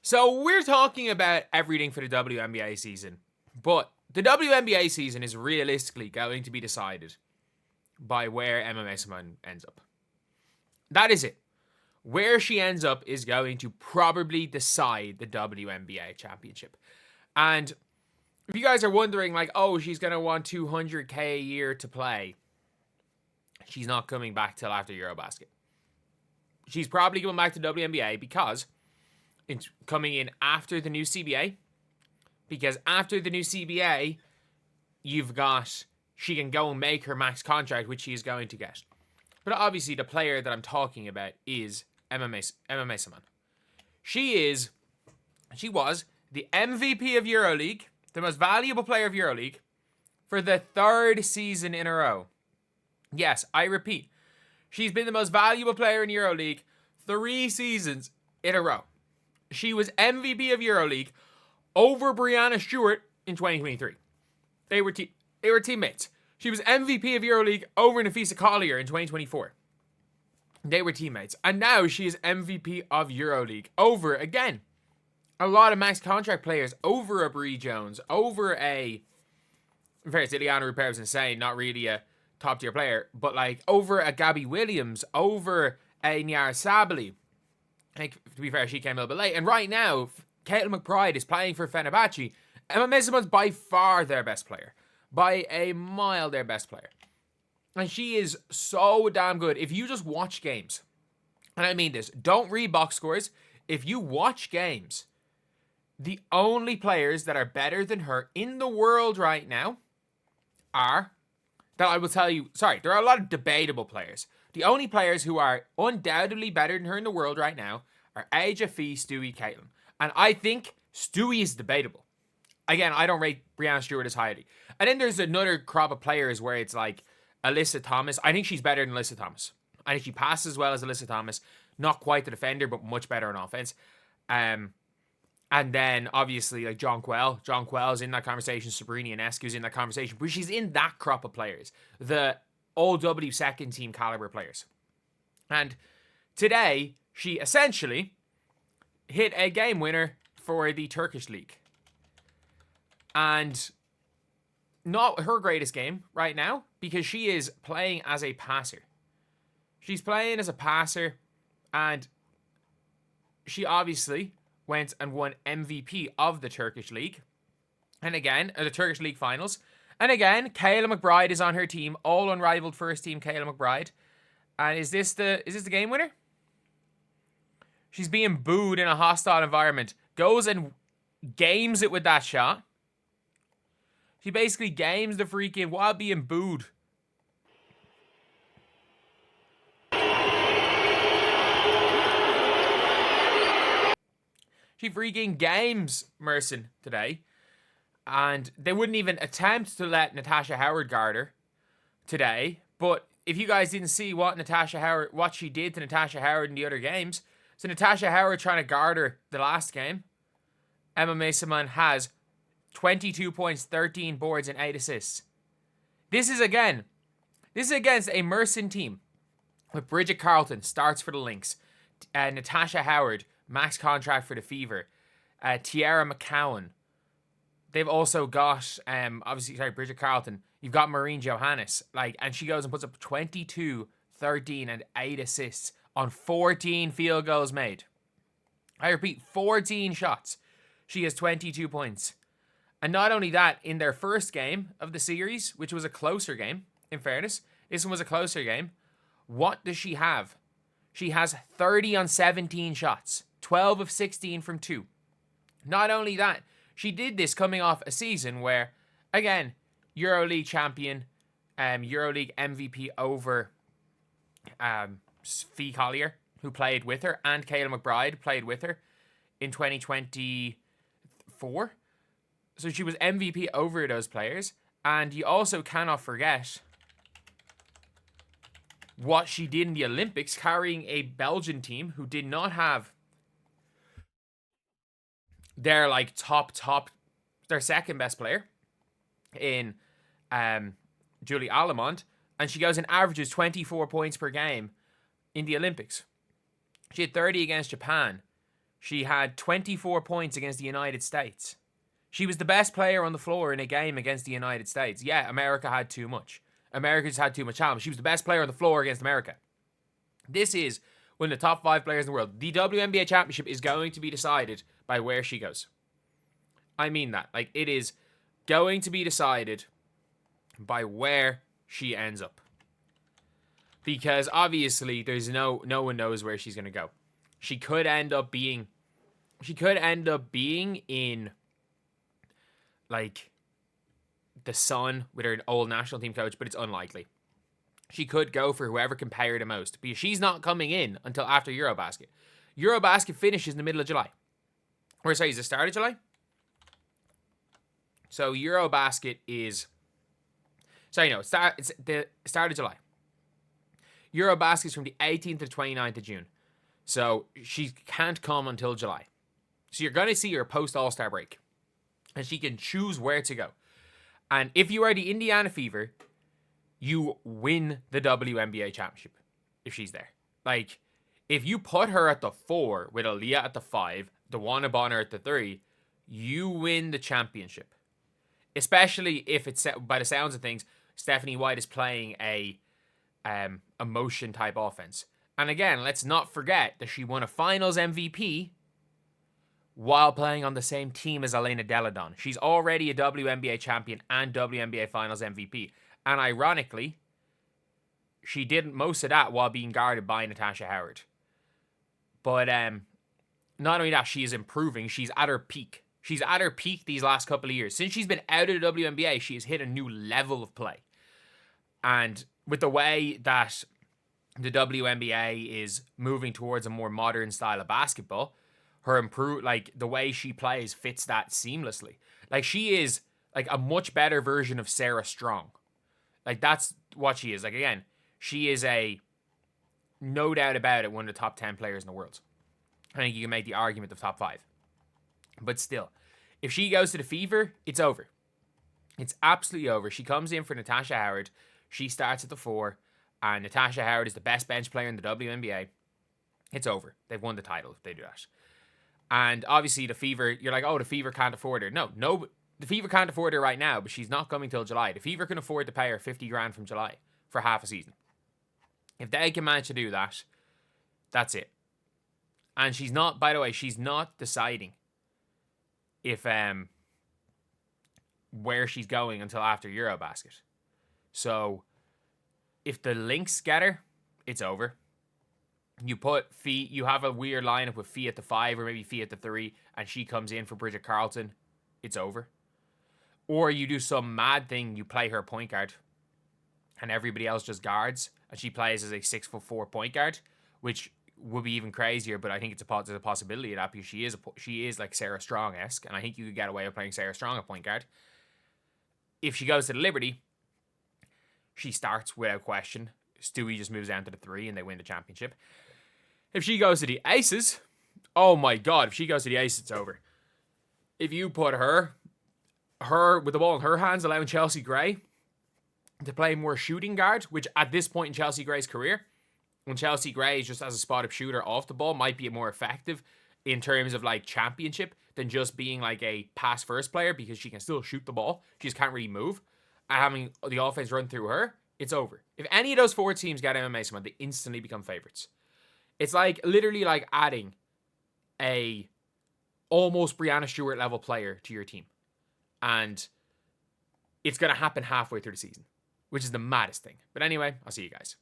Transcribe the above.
So we're talking about everything for the WNBA season, but the WNBA season is realistically going to be decided by where Emma Meesseman ends up. That is it. Where she ends up is going to probably decide the WNBA championship. And if you guys are wondering, like, oh, she's going to want $200K a year to play, she's not coming back till after Eurobasket. She's probably going back to WNBA because it's coming in after the new CBA. Because after the new CBA, she can go and make her max contract, which she is going to get. But obviously, the player that I'm talking about is Emma Meesseman. She was the MVP of EuroLeague, the most valuable player of EuroLeague, for the third season in a row. Yes, I repeat, she's been the most valuable player in EuroLeague 3 seasons in a row. She was MVP of EuroLeague over Breanna Steward in 2023. They were teammates. She was MVP of EuroLeague over Nafisa Collier in 2024. They were teammates. And now she is MVP of EuroLeague over, again, a lot of max contract players, over a Bree Jones, over a... In fairness, Ileana Rupert was insane, not really a top-tier player, but like over a Gabby Williams, over a Nyara Sabally. Like, to be fair, she came a little bit late. And right now, Caitlin McBride is playing for Fenerbahce. Emma Meesseman's by far their best player. By a mile their best player. And she is so damn good. If you just watch games, and I mean this, don't read box scores. If you watch games, the only players that are better than her in the world right now are, that I will tell you, sorry, there are a lot of debatable players. The only players who are undoubtedly better than her in the world right now are Aja, Fee, Stewie, Caitlin. And I think Stewie is debatable. Again, I don't rate Breanna Stewart as highly. And then there's another crop of players where it's like Alyssa Thomas. I think she's better than Alyssa Thomas. I think she passes as well as Alyssa Thomas. Not quite the defender, but much better on offense. And then, obviously, like John Quell. John Quell's in that conversation. Sabrina Ionescu's in that conversation. But she's in that crop of players. The OW second team caliber players. And today, she essentially hit a game winner for the Turkish League. And not her greatest game right now, because she is playing as a passer. She's playing as a passer, and she obviously went and won MVP of the Turkish League. And again, the Turkish League finals. And again, Kayla McBride is on her team, all unrivaled first team Kayla McBride. And is this the game winner? She's being booed in a hostile environment. Goes and games it with that shot. She basically games the freaking while being booed. She freaking games Meesseman today. And they wouldn't even attempt to let Natasha Howard guard her today. But if you guys didn't see what she did to Natasha Howard in the other games, so Natasha Howard trying to guard her the last game, Emma Meesseman has 22 points, 13 boards, and 8 assists. This is against a Meesseman team with Bridget Carlton, starts for the Lynx, Natasha Howard, max contract for the Fever, Tiara McCowan. They've also got, Bridget Carlton. You've got Maureen Johannes, and she goes and puts up 22, 13, and 8 assists on 14 field goals made. I repeat, 14 shots. She has 22 points. And not only that, in their first game of the series, which was a closer game, in fairness, this one was a closer game, what does she have? She has 30 on 17 shots, 12 of 16 from 2. Not only that, she did this coming off a season where, again, EuroLeague champion, EuroLeague MVP over Fee Collier, who played with her, and Kayla McBride played with her in 2024. So she was MVP over those players. And you also cannot forget what she did in the Olympics, carrying a Belgian team who did not have their their second best player in Julie Allemond, and she goes and averages 24 points per game in the Olympics. She had 30 against Japan, She had 24 points against the United States. She was the best player on the floor in a game against the United States. Yeah, America had too much. America just had too much talent. She was the best player on the floor against America. This is one of the top 5 players in the world. The WNBA championship is going to be decided by where she goes. I mean that. Like, it is going to be decided by where she ends up. Because obviously there's no one knows where she's going to go. She could end up being in like the Sun with her old national team coach, but it's unlikely. She could go for whoever can pay her the most, because she's not coming in until after Eurobasket. Eurobasket finishes in the middle of July. Or sorry, is it the start of July? So Eurobasket is... Sorry, no, it's the start of July. Eurobasket is from the 18th to the 29th of June. So she can't come until July. So you're going to see her post-All-Star break. And she can choose where to go. And if you are the Indiana Fever, you win the WNBA championship if she's there. Like, if you put her at the 4 with Aaliyah at the 5, DeWanna Bonner at the 3, you win the championship. Especially if it's, by the sounds of things, Stephanie White is playing a motion type offense. And again, let's not forget that she won a finals MVP while playing on the same team as Elena Delle Donne. She's already a WNBA champion and WNBA finals MVP. And ironically, she did most of that while being guarded by Natasha Howard. But not only that, she is improving. She's at her peak. She's at her peak these last couple of years. Since she's been out of the WNBA, she has hit a new level of play. And with the way that the WNBA is moving towards a more modern style of basketball, the way she plays fits that seamlessly. Like, she is like a much better version of Sarah Strong. Like, that's what she is. Like, again, she is no doubt about it, one of the top 10 players in the world. I think you can make the argument of top 5. But still, if she goes to the Fever, it's over. It's absolutely over. She comes in for Natasha Howard. She starts at the 4. And Natasha Howard is the best bench player in the WNBA. It's over. They've won the title if they do that. And obviously the Fever, you're like, oh, the Fever can't afford her. No, the Fever can't afford her right now, but she's not coming till July. The Fever can afford to pay her 50 grand from July for half a season. If they can manage to do that, that's it. And she's not, by the way, she's not deciding if where she's going until after Eurobasket. So if the Lynx get her, it's over. You put Fee, you have a weird lineup with Fee at the 5 or maybe Fee at the 3, and she comes in for Bridget Carlton, it's over. Or you do some mad thing, you play her point guard, and everybody else just guards, and she plays as a 6'4" point guard, which would be even crazier. But I think there's a possibility of that, because she is like Sarah Strong-esque, and I think you could get away with playing Sarah Strong at point guard. If she goes to the Liberty, she starts without question. Stewie just moves down to the 3 and they win the championship. If she goes to the Aces, oh my God, if she goes to the Aces, it's over. If you put her with the ball in her hands, allowing Chelsea Gray to play more shooting guard, which at this point in Chelsea Gray's career, when Chelsea Gray just as a spot-up shooter off the ball, might be more effective in terms of like championship than just being like a pass-first player, because she can still shoot the ball. She just can't really move. And having the offense run through her, it's over. If any of those 4 teams get Emma Meesseman, they instantly become favorites. It's like literally like adding a almost Breanna Stewart level player to your team. And it's going to happen halfway through the season, which is the maddest thing. But anyway, I'll see you guys.